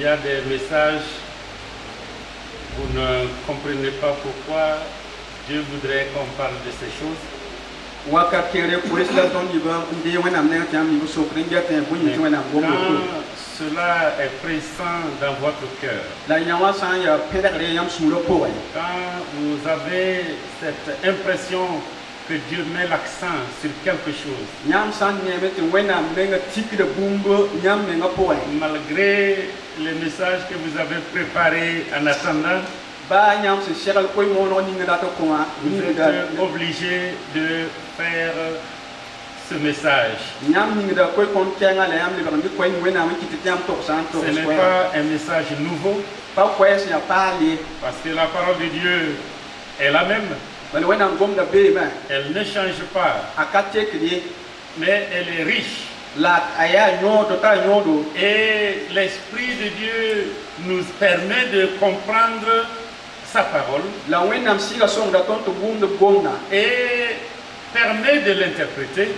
Il y a des messages, vous ne comprenez pas pourquoi Dieu voudrait qu'on parle de ces choses. Quand cela est pressant dans votre cœur, quand vous avez cette impression que Dieu met l'accent sur quelque chose, malgré les messages que vous avez préparés en attendant, vous êtes obligé de faire ce message. Ce n'est pas un message nouveau, parce que la parole de Dieu est la même. Elle ne change pas, mais elle est riche. Et l'Esprit de Dieu nous permet de comprendre sa parole et permet de l'interpréter.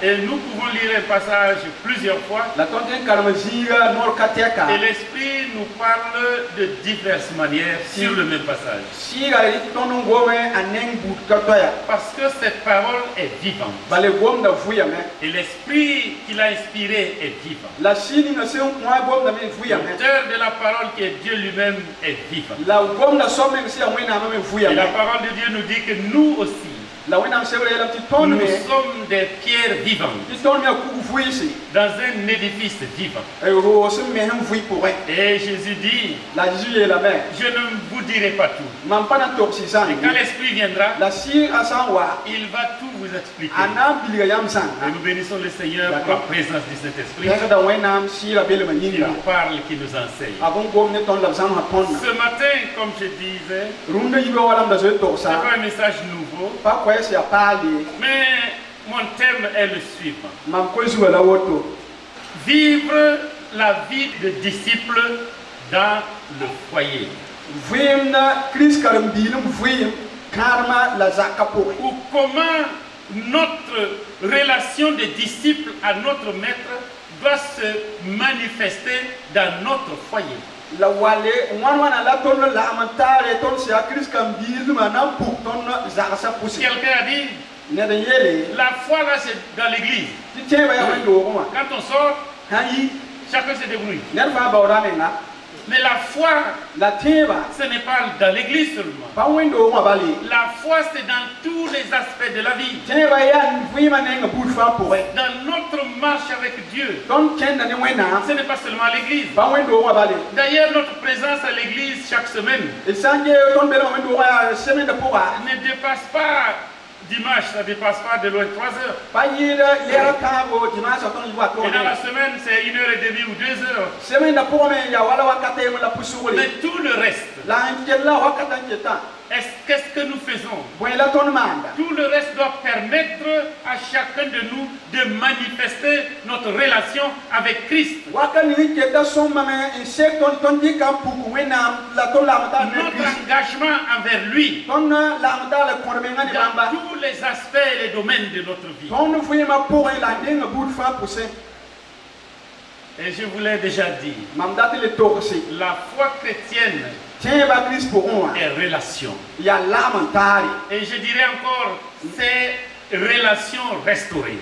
Et nous pouvons lire un passage plusieurs fois. Et l'Esprit nous parle de diverses manières sur le même passage. Parce que cette parole est vivante. Et l'Esprit qui l'a inspiré est vivant. L'auteur de la parole qui est Dieu lui-même est vivant. Et la parole de Dieu nous dit que nous aussi, nous sommes des pierres vivantes dans un édifice vivant. Et Jésus dit, je ne vous dirai pas tout. Et quand l'Esprit viendra, il va tout vous expliquer. Et nous bénissons le Seigneur pour la présence du Saint-Esprit qui nous parle, qui nous enseigne. Ce matin, comme je disais, ce n'est pas un message nouveau. Mais mon thème est le suivant. Vivre la vie de disciple dans le foyer. Ou comment notre relation de disciple à notre maître doit se manifester dans notre foyer. Quelqu'un a dit, la foi là c'est dans l'église. Quand on sort, chacun se débrouille. Mais la foi, ce n'est pas dans l'église seulement. La foi, c'est dans tous les aspects de la vie. Dans notre marche avec Dieu. Ce n'est pas seulement à l'église. D'ailleurs, notre présence à l'église chaque semaine ne dépasse pas. Dimanche, ça ne dépasse pas de loin 3 heures. Et dans la semaine, c'est 1h30 ou 2 heures. Mais tout le reste, qu'est-ce que nous faisons? Tout le reste doit permettre à chacun de nous de manifester notre relation avec Christ. Notre engagement envers lui dans tous les aspects et les domaines de notre vie. Et je vous l'ai déjà dit, la foi chrétienne est relation. Et je dirais encore, c'est relation restaurée.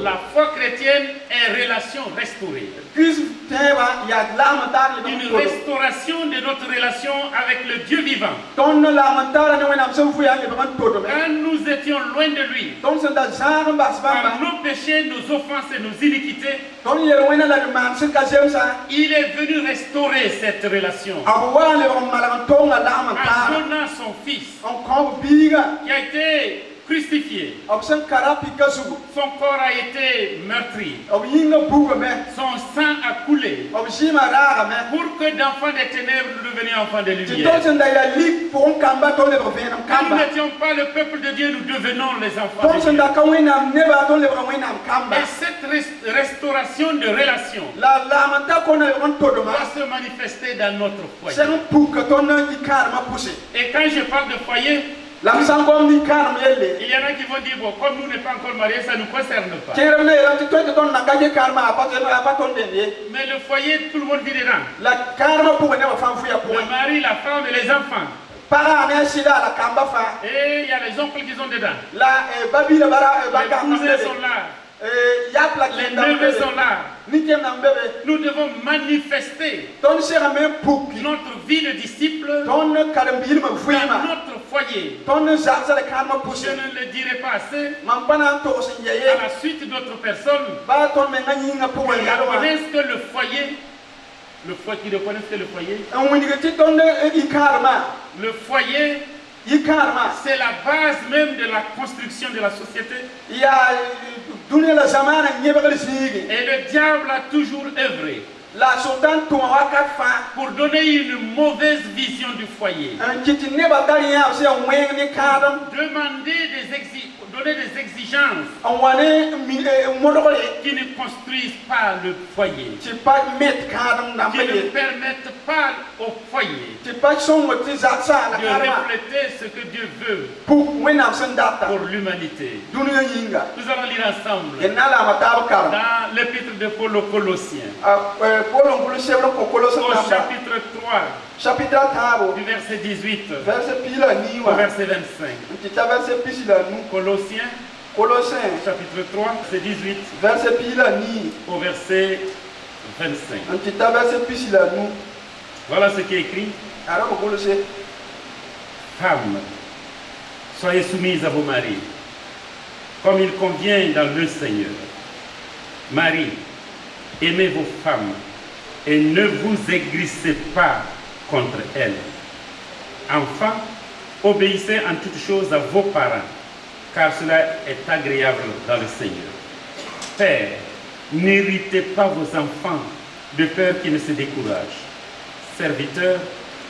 La foi chrétienne est relation restaurée. Une restauration de notre relation avec le Dieu vivant. Quand nous étions loin de lui, par nos péchés, nos offenses et nos iniquités, il est venu restaurer cette relation en donnant son fils qui a été crucifié. Son corps a été meurtri. Son sang a coulé pour que d'enfants des ténèbres nous devenions enfants de lumière. Quand nous n'étions pas le peuple de Dieu, nous devenons les enfants de Dieu. Et cette restauration de relation doit se manifester dans notre foyer. Et quand je parle de foyer, Il y en a qui vont dire, bon, comme nous n'est pas encore mariés, ça ne nous concerne pas. Mais le foyer, tout le monde vit dedans. Le mari, la femme et les enfants. Et il y a les oncles qui sont dedans. Les cousins sont là. Les neveux sont là. Nous devons manifester notre vie de disciple dans notre foyer. Je ne le dirai pas assez. À la suite d'autres personnes reconnaissent que le foyer, qui reconnaissent que le foyer, c'est la base même de la construction de la société. Et le diable a toujours œuvré pour donner une mauvaise vision du foyer. Donner des exigences qui ne construisent pas le foyer, qui ne permettent pas au foyer de refléter ce que Dieu veut pour l'humanité. Nous allons lire ensemble dans l'épître de Paul aux Colossiens, au chapitre 3. Du verset 18 au verset 25. Colossiens, chapitre 3, verset 18 au verset 25. Voilà ce qui est écrit. Femmes, soyez soumises à vos maris, comme il convient dans le Seigneur. Marie, aimez vos femmes et ne vous aigrissez pas contre elles. Enfants, obéissez en toutes choses à vos parents, car cela est agréable dans le Seigneur. Père, n'irritez pas vos enfants de peur qu'ils ne se découragent. Serviteurs,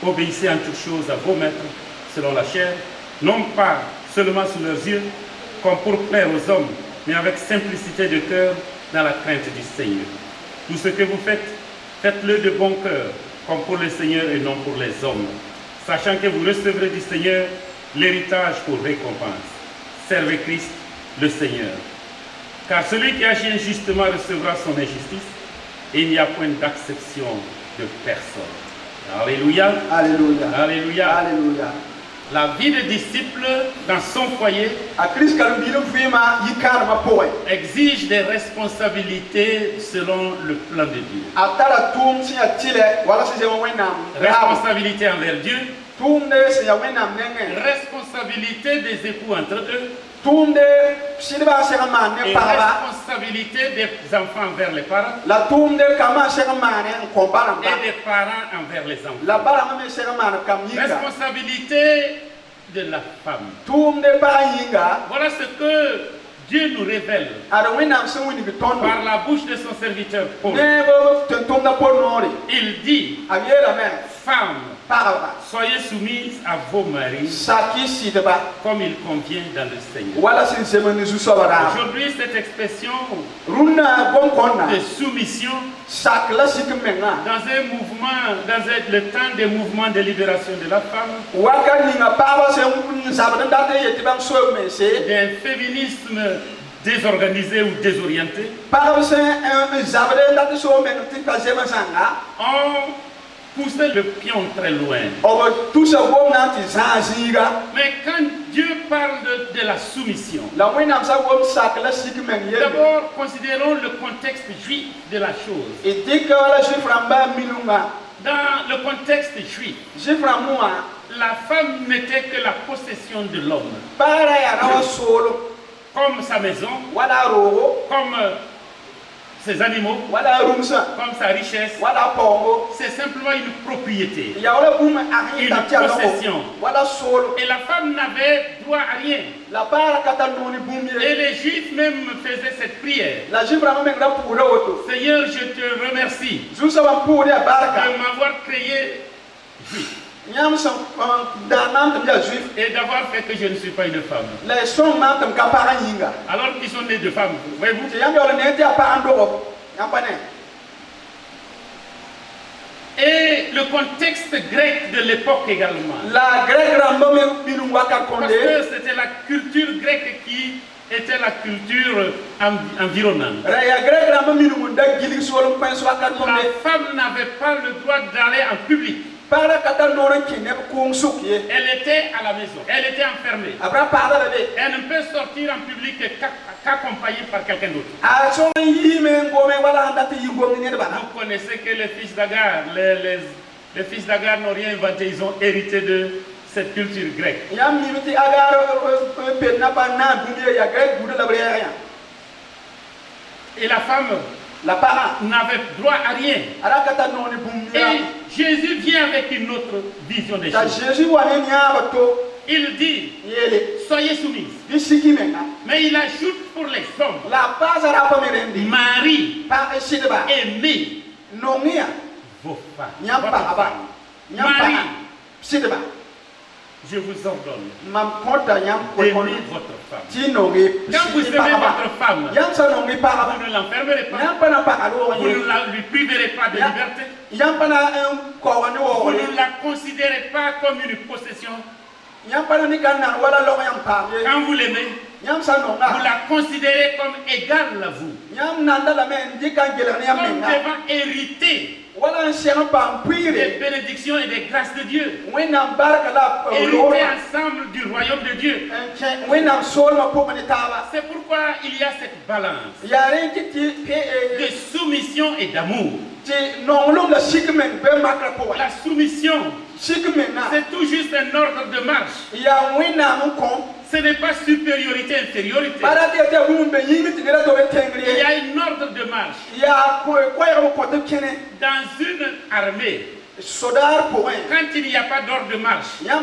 obéissez en toutes choses à vos maîtres selon la chair, non pas seulement sous leurs yeux, comme pour plaire aux hommes, mais avec simplicité de cœur dans la crainte du Seigneur. Tout ce que vous faites, faites-le de bon cœur, comme pour le Seigneur et non pour les hommes, sachant que vous recevrez du Seigneur l'héritage pour récompense. Servez Christ, le Seigneur. Car celui qui agit injustement recevra son injustice, et il n'y a point d'acception de personne. Alléluia. Alléluia. Alléluia. Alléluia. La vie de disciple dans son foyer exige des responsabilités selon le plan de Dieu. Responsabilité envers Dieu, responsabilité des époux entre eux, et responsabilité des enfants envers les parents, et des parents envers les enfants. Responsabilité de la femme. Voilà ce que Dieu nous révèle par la bouche de son serviteur Paul. Il dit, femme, soyez soumises à vos maris comme il convient dans le Seigneur. Aujourd'hui, cette expression de soumission dans un mouvement, dans le temps des mouvements de libération de la femme, d'un féminisme désorganisé ou désorienté, on poussait le pion très loin. Mais quand Dieu parle de la soumission, d'abord considérons le contexte juif de la chose. Dans le contexte juif, la femme n'était que la possession de l'homme. Comme sa maison, comme ses animaux, comme sa richesse, c'est simplement une propriété, une possession. Et la femme n'avait droit à rien. Et les Juifs même faisaient cette prière. Seigneur, je te remercie de m'avoir créé juif et d'avoir fait que je ne suis pas une femme. Alors qu'ils sont nés de femmes, voyez-vous. Et le contexte grec de l'époque également. La grecque parce que c'était la culture grecque qui était la culture environnante. La femme n'avait pas le droit d'aller en public. Elle était à la maison, elle était enfermée. Elle ne peut sortir en public qu'accompagnée par quelqu'un d'autre. Vous connaissez que les fils d'Agar, les fils d'Agar n'ont rien inventé, ils ont hérité de cette culture grecque. Et la femme n'avait droit à rien. Et Jésus vient avec une autre vision des choses. Il dit, soyez soumis. Mais il ajoute pour les hommes, Marie, aimez vos femmes. Marie, je vous ordonne d'aimer votre femme. Quand vous aimez votre femme, vous ne l'enfermerez pas, vous ne lui priverez pas de liberté, vous ne la considérez pas comme une possession. Quand vous l'aimez, vous la considérez comme égale à vous, comme devant hériter des bénédictions et des grâces de Dieu, hériter ensemble du royaume de Dieu. C'est pourquoi il y a cette balance de soumission et d'amour. La soumission, c'est tout juste un ordre de marche. Ce n'est pas supériorité, infériorité. Il y a un ordre de marche. Dans une armée, quand il n'y a pas d'ordre de marche, les gens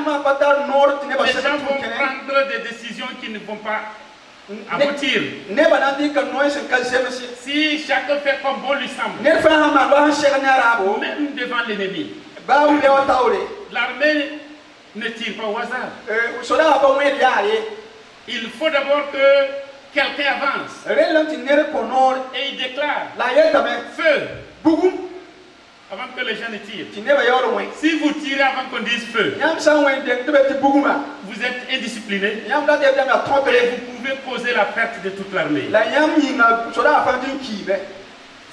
vont prendre des décisions qui ne vont pas aboutir. Si chacun fait comme bon lui semble, même devant l'ennemi, l'armée ne tire pas au hasard. Il faut d'abord que quelqu'un avance et il déclare feu avant que les gens ne tirent. Si vous tirez avant qu'on dise feu, vous êtes indiscipliné et vous pouvez causer la perte de toute l'armée.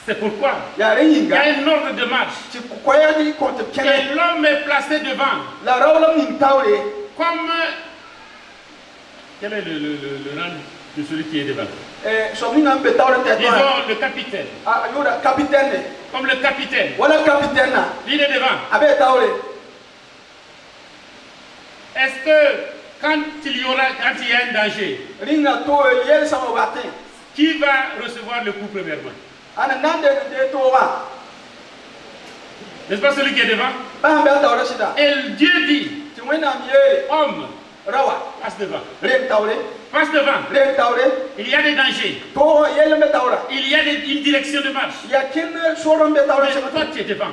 C'est pourquoi il y a un ordre de marche. Et l'homme est placé devant. Comme quel est le rang de celui qui est devant? Disons le capitaine. Comme le capitaine. Il est devant. Est-ce que quand il y a un danger, qui va recevoir le coup premièrement? N'est-ce pas celui qui est devant? Et Dieu dit, homme, passe devant. Passe devant. Il y a des dangers. Il y a une direction de marche. Mais toi tu es devant.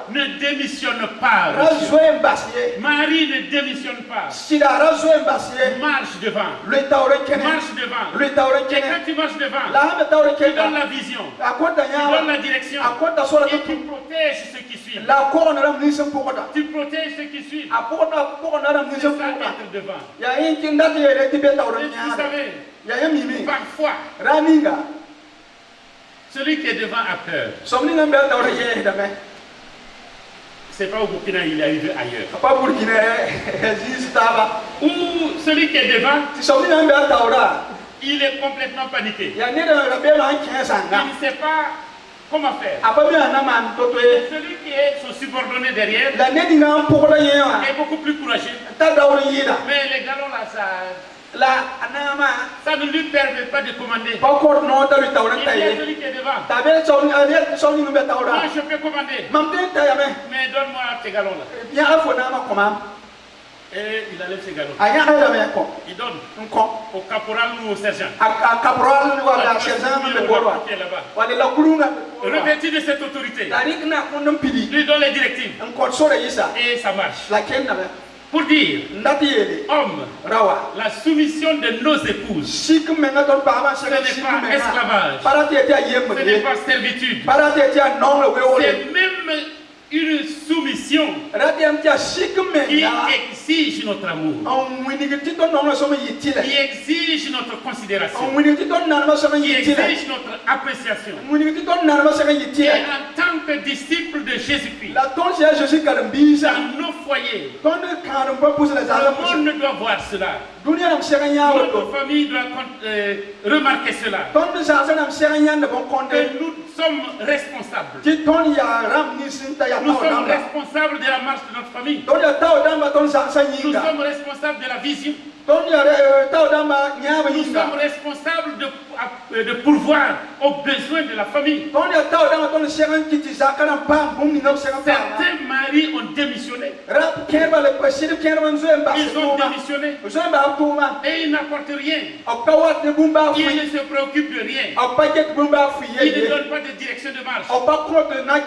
Ne démissionne pas. Marie ne démissionne pas. Marche devant. Marche devant. Et quand tu marches devant, tu donnes la vision. Tu donnes la direction. Et tu protèges ceux qui suivent. Tu protèges ceux qui suivent. C'est ça être devant. Et vous savez, parfois, celui qui est devant a peur. C'est pas au Burkina, il est arrivé ailleurs. Ou celui qui est devant, il est complètement paniqué. Il ne sait pas comment faire. Celui qui est son subordonné derrière est beaucoup plus courageux. Mais les galons là, ça ne lui permet pas de commander. Il y a celui qui est devant. Moi je peux commander. Mais donne-moi ces galons là. Et il enlève ses galons. Il donne au caporal ou au sergent. Revêtu de cette autorité, lui donne les directives. Et ça marche. Pour dire, homme, la soumission de nos épouses, ce n'est pas esclavage, ce n'est pas servitude, c'est même une soumission qui exige notre amour, qui exige notre considération, qui exige notre appréciation. Et en tant que disciple de Jésus-Christ, dans nos foyers, le monde doit voir cela. Notre famille doit remarquer cela. Que nous sommes responsables. Nous sommes responsables de la marche de notre famille. Nous sommes responsables de la vision. Nous sommes responsables de pourvoir aux besoins de la famille. Certains maris ont démissionné. Ils ont démissionné. Et ils n'apportent rien. Ils ne se préoccupent de rien. Ils ne donnent pas de direction de marche.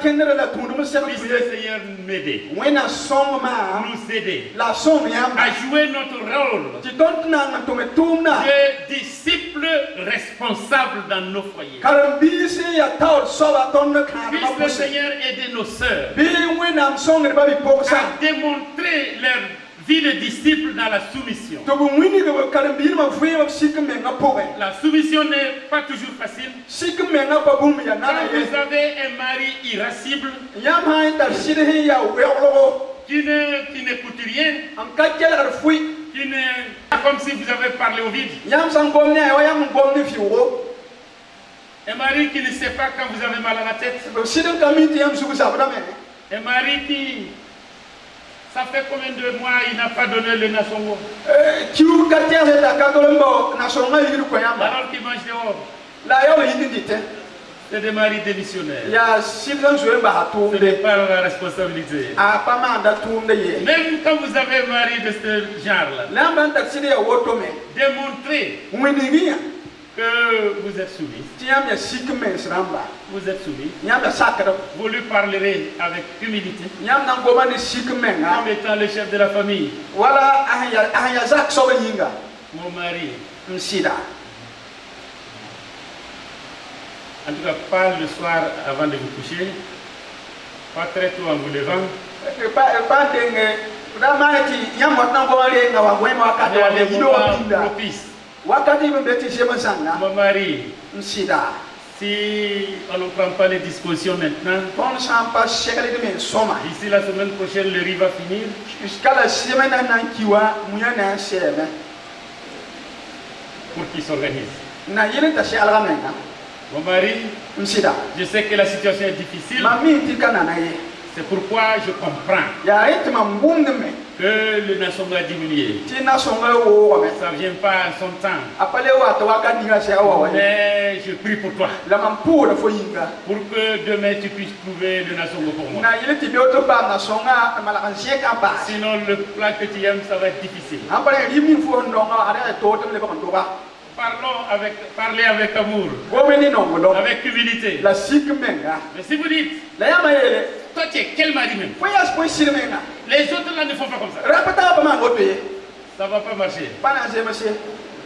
Puisse le Seigneur m'aider, nous aider à jouer notre rôle de disciples responsables dans nos foyers. Puisse le Seigneur aider nos sœurs à démontrer leur vie de disciple dans la soumission. La soumission n'est pas toujours facile. Quand vous avez un mari irascible qui n'écoute rien, qui n'est comme si vous avez parlé au vide, un mari qui ne sait pas quand vous avez mal à la tête, un mari qui, ça fait combien de mois il n'a pas donné le nasongo, alors qu'il mange dehors. C'est des maris démissionnaires. Ce n'est pas la responsabilité. Même quand vous avez un mari de ce genre-là, démontrez que vous êtes soumis. Vous êtes soumis. Vous lui parlerez avec humilité, comme étant le chef de la famille. Mon mari, en tout cas, pas le soir avant de vous coucher, pas très tôt en vous levant. Propice. Mon mari, si on ne prend pas les dispositions maintenant, d'ici la semaine prochaine, le riz va finir. Pour qu'il s'organise. Mon mari, je sais que la situation est difficile. C'est pourquoi je comprends que le Nasonga a diminué. Ça ne vient pas en son temps. Mais je prie pour toi, pour que demain tu puisses trouver le Nasonga pour moi. Sinon le plat que tu aimes, ça va être difficile. Parlez avec amour, avec humilité. Mais si vous dites, toi tu es quel mari même? Les autres là ne font pas comme ça. Ça ne va pas marcher.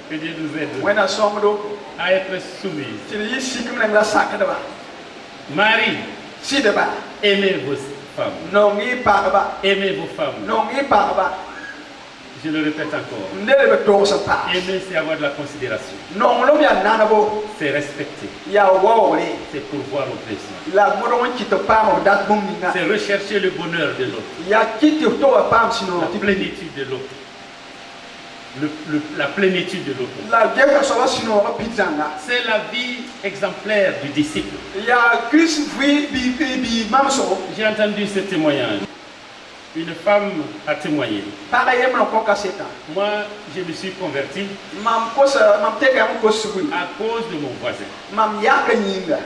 Que Dieu nous aide à être soumis. Marie, aimez vos femmes. Aimez vos femmes. Je le répète encore. Aimer, c'est avoir de la considération. C'est respecter. C'est pourvoir aux besoins. C'est rechercher le bonheur de l'autre. La plénitude de l'autre. La plénitude de l'autre. C'est la vie exemplaire du disciple. J'ai entendu ce témoignage. Une femme a témoigné. Moi, je me suis converti à cause de mon voisin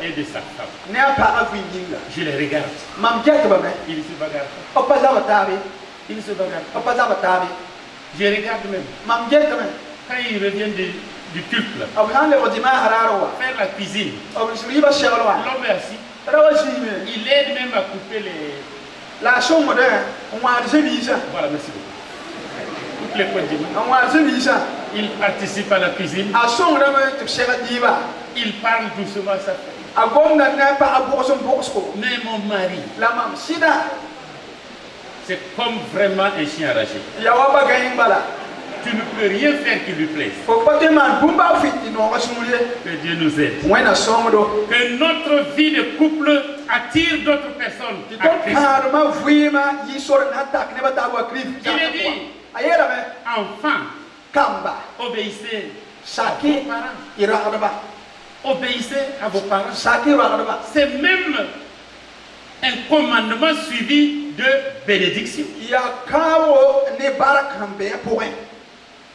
et de sa femme. Je les regarde. Ils ne se bagarrent pas. Ils ne se bagarrent pas. Je regarde même. Quand ils reviennent du culte, là, faire la cuisine, l'homme est assis. Il aide même à couper les... Voilà, merci beaucoup. Toutes les points. Il participe à la cuisine. Il parle doucement à sa femme. Mais mon mari, c'est comme vraiment un chien arraché. Tu ne peux rien faire qui lui plaise. Que Dieu nous aide. Que notre vie de couple attire d'autres personnes à Christ. Il est dit, enfants, obéissez à vos parents. Obéissez à vos parents. C'est même un commandement suivi de bénédiction.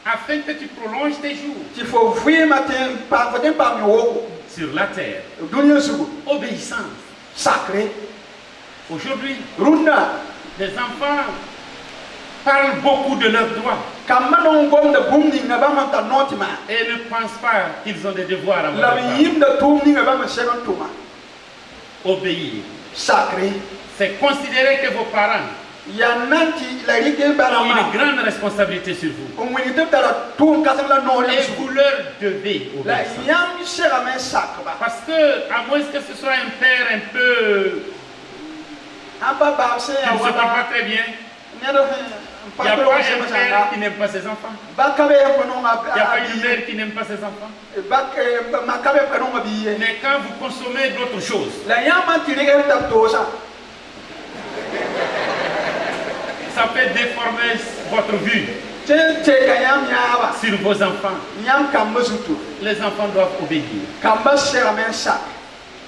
Afin que tu prolonges tes jours sur la terre. Obéissance. Aujourd'hui, les enfants parlent beaucoup de leurs droits et ne pensent pas qu'ils ont des devoirs à faire. Obéir. C'est considérer que vos parents ont une grande responsabilité sur vous. Et vous leur devez obéir. Parce que, à moins que ce soit un père un peu qui ne se comprend pas très bien, il n'y a pas un père qui n'aime pas ses enfants. Il n'y a pas une mère qui n'aime pas ses enfants. Mais quand vous consommez d'autres choses, ça peut déformer votre vue sur vos enfants. Les enfants doivent obéir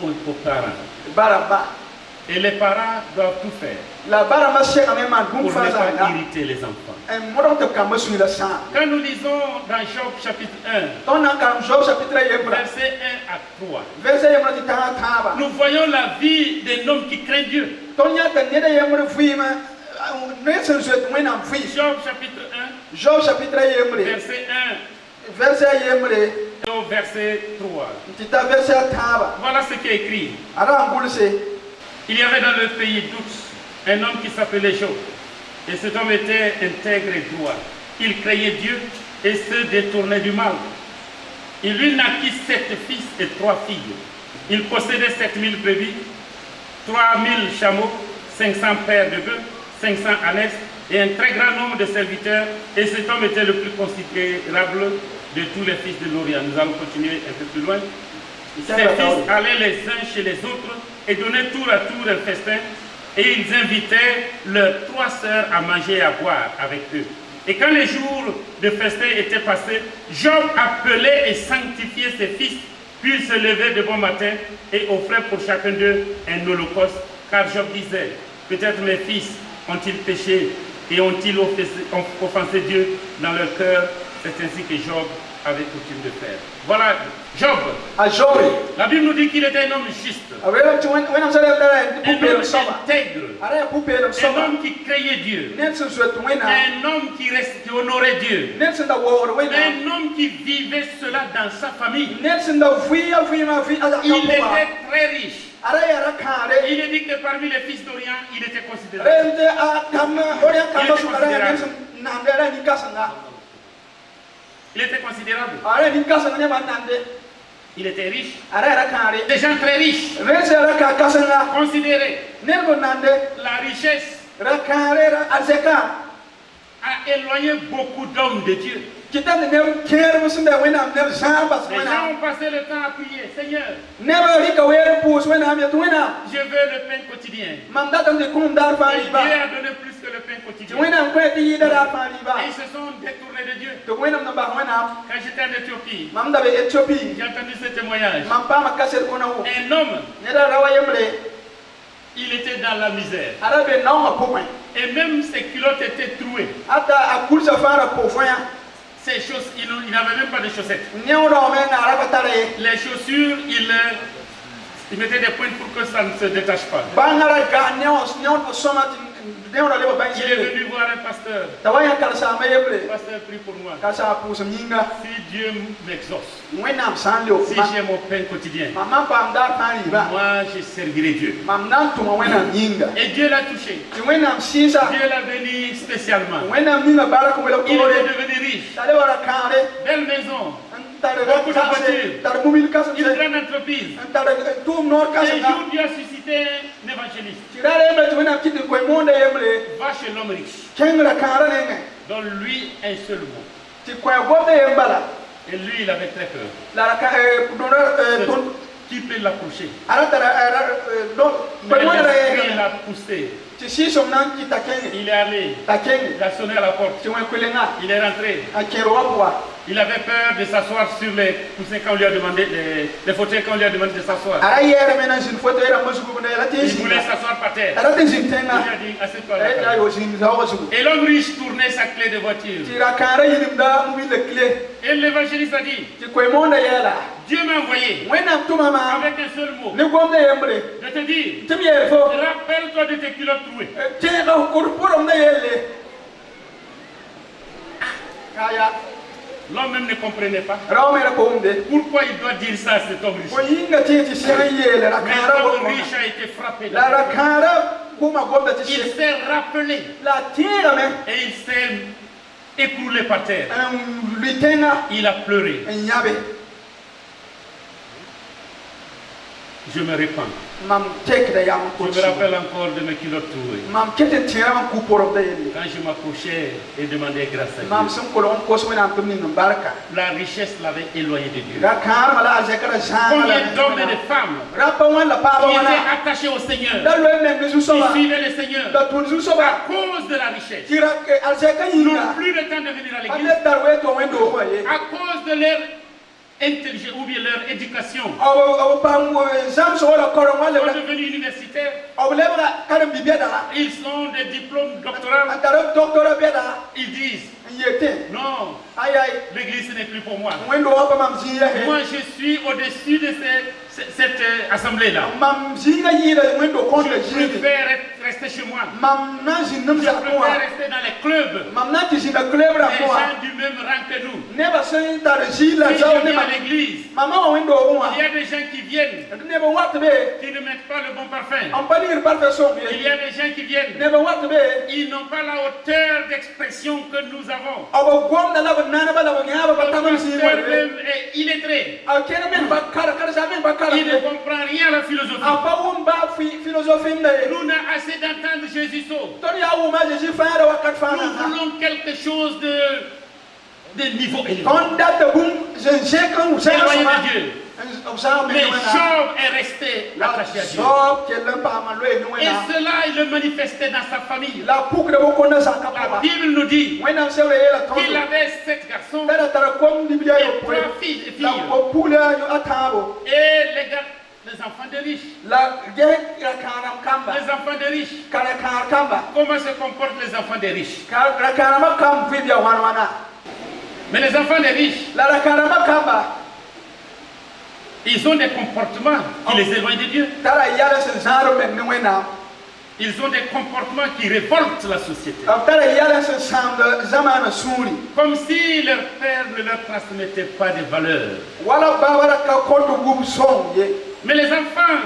aux parents. Et les parents doivent tout faire pour ne pas irriter les enfants. Quand nous lisons dans Job chapitre 1, verset 1 à 3, nous voyons la vie d'un homme qui craint Dieu. Job chapitre 1, verset 1 et au verset 3. Voilà ce qui est écrit. Il y avait dans le pays d'Ouz un homme qui s'appelait Job. Et cet homme était intègre et droit. Il craignait Dieu et se détournait du mal. Il lui naquit 7 fils et 3 filles. Il possédait 7000 brebis, 3000 chameaux, 500 paires de bœufs, 500 ânes et un très grand nombre de serviteurs. Et cet homme était le plus considérable de tous les fils de l'Orient. Nous allons continuer un peu plus loin. Ses fils allaient les uns chez les autres et donnaient tour à tour un festin, et ils invitaient leurs 3 sœurs à manger et à boire avec eux. Et quand les jours de festin étaient passés, Job appelait et sanctifiait ses fils, puis il se levait de bon matin et offrait pour chacun d'eux un holocauste, car Job disait, peut-être mes fils ont-ils péché et ont-ils offensé Dieu dans leur cœur. C'est ainsi que Job avait coutume de faire. Voilà, Job. La Bible nous dit qu'il était un homme juste, un homme intègre, un homme qui craignait Dieu, un homme qui honorait Dieu, un homme qui vivait cela dans sa famille. Il était très riche. Il est dit que parmi les fils d'Orient, il était considéré. Il était considérable. Il était riche. Des gens très riches. Considérés. La richesse a éloigné beaucoup d'hommes de Dieu. Les gens ont passé le temps à prier. Seigneur, je veux le pain quotidien. Et Dieu a donné plus que le pain quotidien. Et ils se sont détournés de Dieu. Quand j'étais en Éthiopie, j'ai entendu ce témoignage. Un homme, il était dans la misère. Et même ses culottes étaient trouées. Ses choses, il n'avait même pas de chaussettes. Les chaussures, il mettait des pointes pour que ça ne se détache pas. Il est venu voir un pasteur. Le pasteur prie pour moi. Si Dieu m'exauce, si j'ai mon pain quotidien, moi je servirai Dieu. Et Dieu l'a touché. Dieu l'a béni spécialement. Il est devenu riche. Belle maison. beaucoup de voitures, une grande entreprise. Et un jour, Dieu a suscité un évangéliste. Va chez l'homme riche. Donne-lui un seul mot. Et lui, il avait très peur. Qui peut l'approcher? Mais l'esprit l'a poussé. Il est allé. Il a sonné à la porte. Il est rentré. Il avait peur de s'asseoir sur les poussins quand on lui a demandé, les fauteuils quand on lui a demandé de s'asseoir. Il voulait s'asseoir par terre. Il a dit, assieds-toi là. Et l'homme riche tournait sa clé de voiture. Et l'évangéliste a dit, Dieu m'a envoyé avec un seul mot. Je te dis, rappelle-toi de tes culottes trouées. L'homme même ne comprenait pas. Pourquoi il doit dire ça à cet homme riche? Mais l'homme riche a été frappé. Il s'est rappelé. Et il s'est écroulé par terre. Il a pleuré. Je me répands. Je me rappelle encore de mes culottes trouées. Quand je m'approchais et demandais grâce à Dieu, la richesse l'avait éloigné de Dieu. Combien d'hommes et de femmes qui étaient attachés au Seigneur, qui suivaient le Seigneur à cause de la richesse, n'ont plus le temps de venir à l'église à cause de leur intelligence ou bien leur éducation. Ils sont devenus universitaires. Ils ont des diplômes doctoraux. Ils disent non, l'église ce n'est plus pour moi. Moi je suis au-dessus de cette assemblée-là. Je préfère rester chez moi. Je préfère rester dans les clubs. Les gens du même rang que nous. Si je viens à l'église, il y a des gens qui viennent, qui ne mettent pas le bon parfum. Il y a des gens qui viennent, ils n'ont pas la hauteur d'expression que nous avons. Même est illettré. Il ne comprend rien à la philosophie. Nous n'avons assez d'entendre Jésus sauve. Nous voulons quelque chose de niveau élevé. Éloigné de Dieu. Mais Job est resté attaché à Dieu. Et cela, il le manifestait dans sa famille. La Bible nous dit qu'il avait 7 garçons et 3 filles. Et les enfants de riches. Les enfants de riches. Comment se comportent les enfants des riches? Mais les enfants des riches, ils ont des comportements qui les éloignent de Dieu. Ils ont des comportements qui révoltent la société. Comme si leur père ne leur transmettait pas de valeurs. Mais les enfants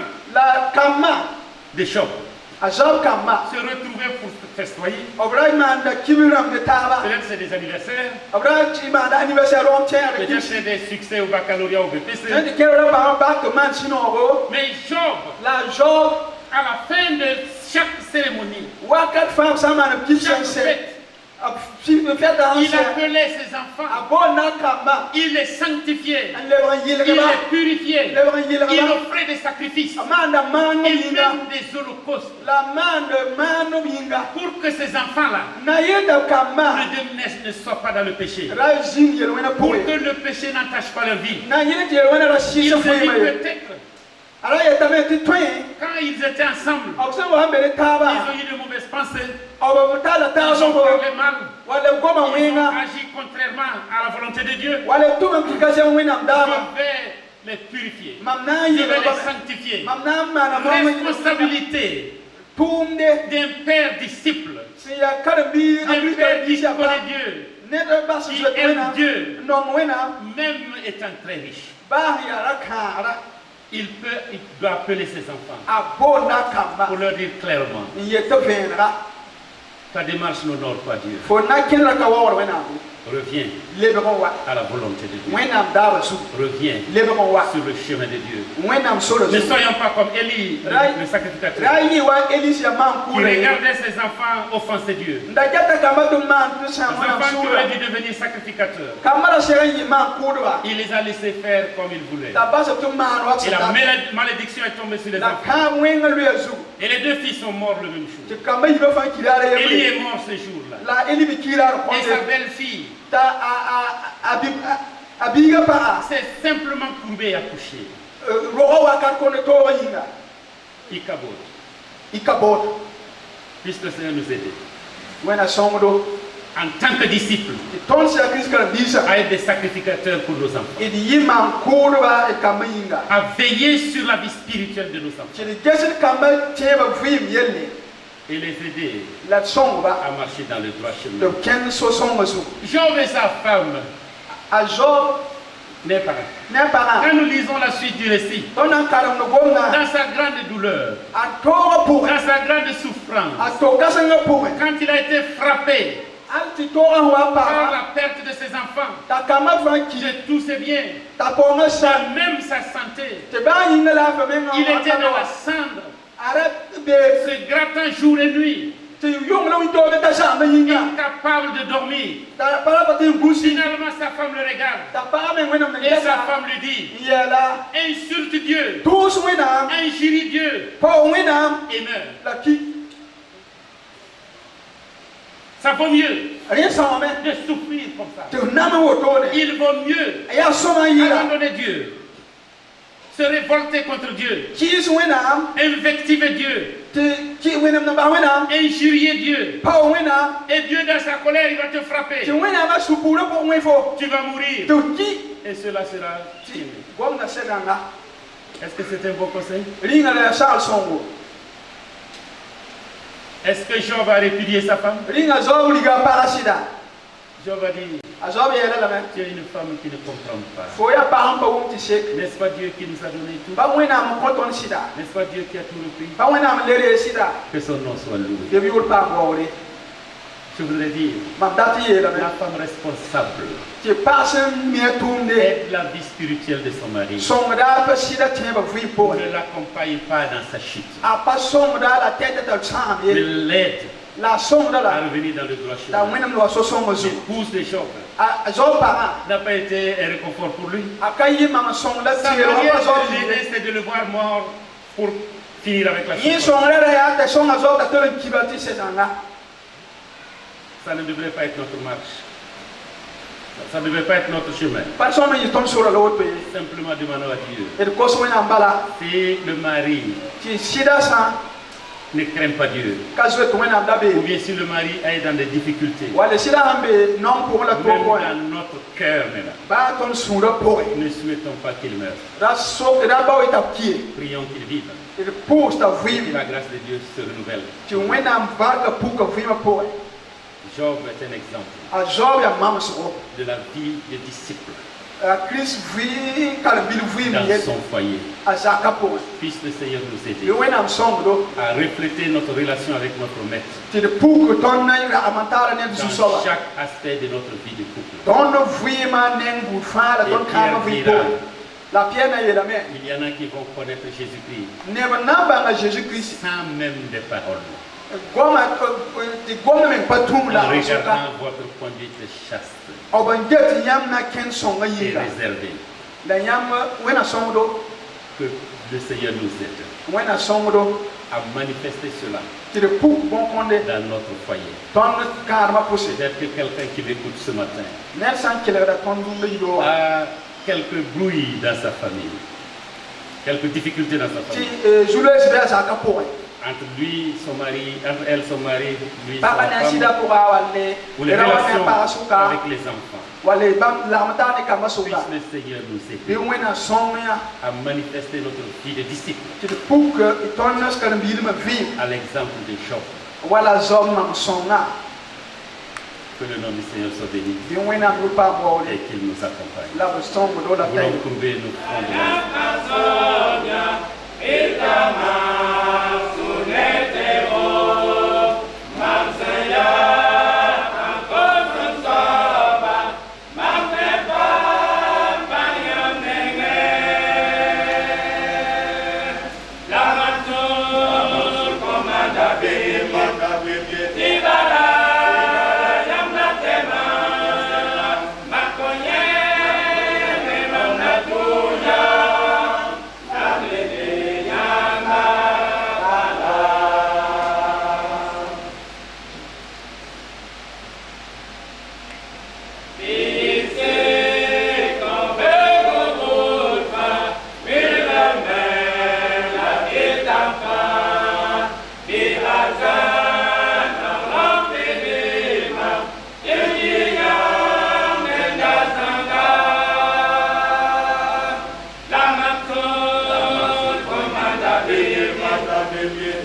de Job se retrouvaient pour festoyer. Peut-être c'est des anniversaires. Peut-être c'est des succès au baccalauréat ou au BPC. Mais Job, à la fin de chaque cérémonie, chaque fête, il appelait ses enfants, il les sanctifiait, il les purifiait, il offrait des sacrifices, il même des holocaustes, pour que ces enfants-là ne soient pas dans le péché, pour que le péché n'entache pas leur vie. Il se dit peut-être, quand ils étaient ensemble, ils ont eu de mauvaises pensées, ils ont parlé mal, ils ont agi contrairement à la volonté de Dieu. Je vais les purifier, je vais les sanctifier. Responsabilité d'un père disciple, d'un père qui connaît Dieu, qui aime Dieu, même étant très riche. Il doit appeler ses enfants pour leur dire clairement, ta démarche n'honore pas Dieu. Reviens à la volonté de Dieu. Reviens sur le chemin de Dieu. Ne soyons pas comme Élie, le sacrificateur, qui regardait ses enfants offenser Dieu. Les enfants qui auraient dû devenir sacrificateurs, il les a laissés faire comme il voulait. Et la malédiction est tombée sur les enfants. Et les deux fils sont morts le même jour. Élie est mort ce jour-là. Et sa belle-fille s'est simplement courbée et accouchée. Ikabod. Puisse le Seigneur nous aider. En tant que disciples, à être des sacrificateurs pour nos enfants, à veiller sur la vie spirituelle de nos enfants et les aider à marcher dans le droit chemin. Job et sa femme n'est pas. Quand nous lisons la suite du récit, dans sa grande douleur, dans sa grande souffrance, quand il a été frappé par la perte de ses enfants, de tous ses biens, même sa santé, il était dans la cendre, se grattant jour et nuit, incapable de dormir. Finalement, sa femme le regarde et sa femme lui dit: insulte Dieu, injurie Dieu et meurt. Ça vaut mieux de souffrir comme ça. Il vaut mieux abandonner Dieu, se révolter contre Dieu, invectiver Dieu, injurier Dieu. Et Dieu dans sa colère, il va te frapper. Tu vas mourir. Et cela sera fini. Est-ce que c'est un bon conseil? Est-ce que Job va répudier sa femme? Job a dit: tu es une femme qui ne comprend pas. N'est-ce pas Dieu qui nous a donné tout? N'est-ce pas Dieu qui a tout repris? Que son nom soit loué. Je voudrais dire, la femme responsable aide la vie spirituelle de son mari. Ne l'accompagne pas dans sa chute. Ne l'aide à revenir dans le droit chemin. L'épouse de Job n'a pas été un réconfort pour lui. Sa manière de l'aider, c'est de le voir mort pour finir avec la souffrance. Ça ne devrait pas être notre marche. Ça ne devrait pas être notre chemin. Simplement demandons à Dieu. Si le mari ne craint pas Dieu, ou bien si le mari est dans des difficultés, même dans notre cœur, ne souhaitons pas qu'il meure. Prions qu'il vive. Et que la grâce de Dieu se renouvelle. Job est un exemple de la vie des disciples dans son foyer. Puisse le Seigneur nous aider à refléter notre relation avec notre Maître dans chaque aspect de notre vie de couple. Il y en a qui vont connaître Jésus-Christ sans même des paroles. En regardant votre conduite chaste et réservée. Que le Seigneur nous aide à manifester cela dans notre foyer. Peut-être que quelqu'un qui m'écoute ce matin a quelques bruits dans sa famille, quelques difficultés dans sa famille. Entre lui, son mari, entre elle, son mari, lui, sa femme, ou les relations avec les enfants. Puisse le Seigneur nous aider à manifester notre vie de disciple à l'exemple de Job. Que le nom du Seigneur soit béni et qu'il nous accompagne. Nous voulons courber nos fronts de la Seigneur, encore ce soir, bien.